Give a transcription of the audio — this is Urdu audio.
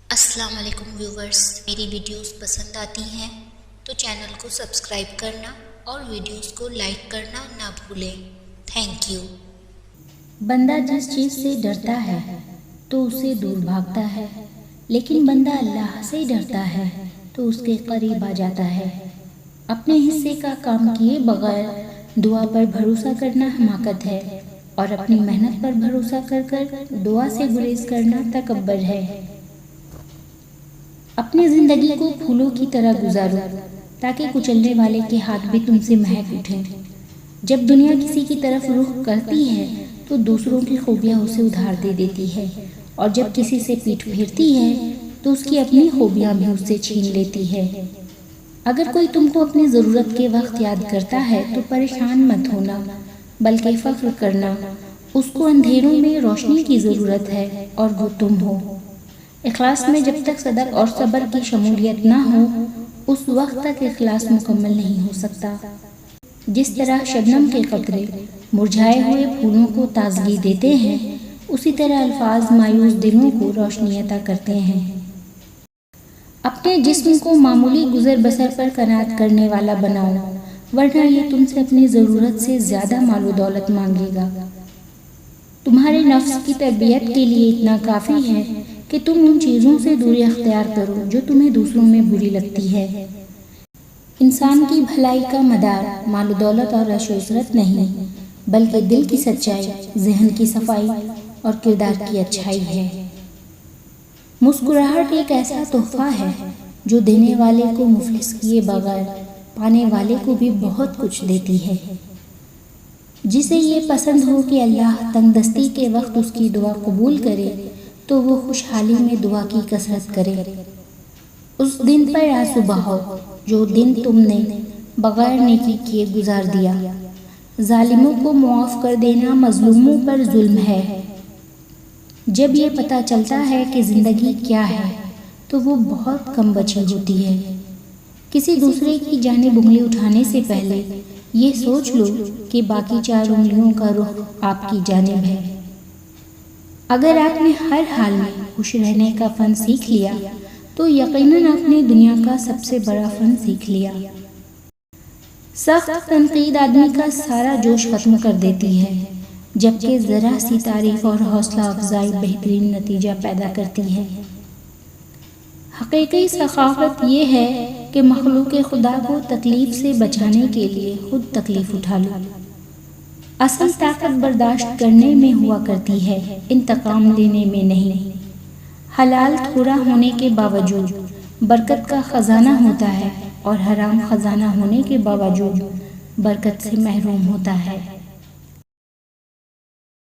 السلام علیکم ویورز، میری ویڈیوز پسند آتی ہیں تو چینل کو سبسکرائب کرنا اور ویڈیوز کو لائک کرنا نہ بھولیں۔ Thank you. بندہ جس چیز سے ڈرتا ہے تو اس سے دور بھاگتا ہے، لیکن بندہ اللہ سے ڈرتا ہے تو اس کے قریب آ جاتا ہے۔ اپنے حصے کا کام کیے بغیر دعا پر بھروسہ کرنا حماقت ہے، اور اپنی محنت پر بھروسہ کر دعا سے گریز کرنا تکبر ہے۔ اپنی زندگی کو پھولوں کی طرح گزارو تاکہ کچلنے والے کے ہاتھ بھی تم سے مہک اٹھیں۔ جب دنیا کسی کی طرف رخ کرتی ہے تو دوسروں کی خوبیاں اسے ادھار دے دیتی ہے، اور جب کسی سے پیٹھ پھیرتی ہے تو اس کی اپنی خوبیاں بھی اس سے چھین لیتی ہے۔ اگر کوئی تم کو اپنی ضرورت کے وقت یاد کرتا ہے تو پریشان مت ہونا، بلکہ فخر کرنا۔ اس کو اندھیروں میں روشنی کی ضرورت ہے اور وہ تم ہو۔ اخلاص میں جب تک صدق اور صبر کی شمولیت نہ ہو اس وقت تک اخلاص مکمل نہیں ہو سکتا۔ جس طرح شبنم کے قطرے مرجھائے ہوئے پھولوں کو تازگی دیتے ہیں، اسی طرح الفاظ مایوس دلوں کو روشنی عطا کرتے ہیں۔ اپنے جسم کو معمولی گزر بسر پر قناعت کرنے والا بناؤ، ورنہ یہ تم سے اپنی ضرورت سے زیادہ مال و دولت مانگے گا۔ تمہارے نفس کی تربیت کے لیے اتنا کافی ہے کہ تم ان چیزوں سے دوری اختیار کرو جو تمہیں دوسروں میں بری لگتی ہے۔ انسان کی بھلائی کا مدار مال و دولت اور عیش و عشرت نہیں، بلکہ دل کی سچائی، ذہن کی صفائی اور کردار کی اچھائی ہے۔ مسکراہٹ ایک ایسا تحفہ ہے جو دینے والے کو مفلس کیے بغیر پانے والے کو بھی بہت کچھ دیتی ہے۔ جسے یہ پسند ہو کہ اللہ تنگ دستی کے وقت اس کی دعا قبول کرے تو وہ خوشحالی میں دعا کی کثرت کرے۔ اس دن پر آنسو بہاؤ جو دن تم نے بغیر نیکی کیے گزار دیا۔ ظالموں کو معاف کر دینا مظلوموں پر ظلم ہے۔ جب یہ پتہ چلتا ہے کہ زندگی کیا ہے تو وہ بہت کم بچی ہوتی ہے۔ کسی دوسرے کی جانب انگلی اٹھانے سے پہلے یہ سوچ لو کہ باقی 4 انگلیوں کا رخ آپ کی جانب ہے۔ اگر آپ نے ہر حال میں خوش رہنے کا فن سیکھ لیا تو یقیناً آپ نے دنیا کا سب سے بڑا فن سیکھ لیا۔ سخت تنقید آدمی کا سارا جوش ختم کر دیتی ہے، جبکہ ذرا سی تعریف اور حوصلہ افزائی بہترین نتیجہ پیدا کرتی ہے۔ حقیقی سخاوت یہ ہے کہ مخلوق خدا کو تکلیف سے بچانے کے لیے خود تکلیف اٹھا لو۔ اصل طاقت برداشت کرنے میں ہوا کرتی ہے، انتقام لینے میں نہیں۔ حلال تھوڑا ہونے کے باوجود برکت کا خزانہ ہوتا ہے، اور حرام خزانہ ہونے کے باوجود برکت سے محروم ہوتا ہے۔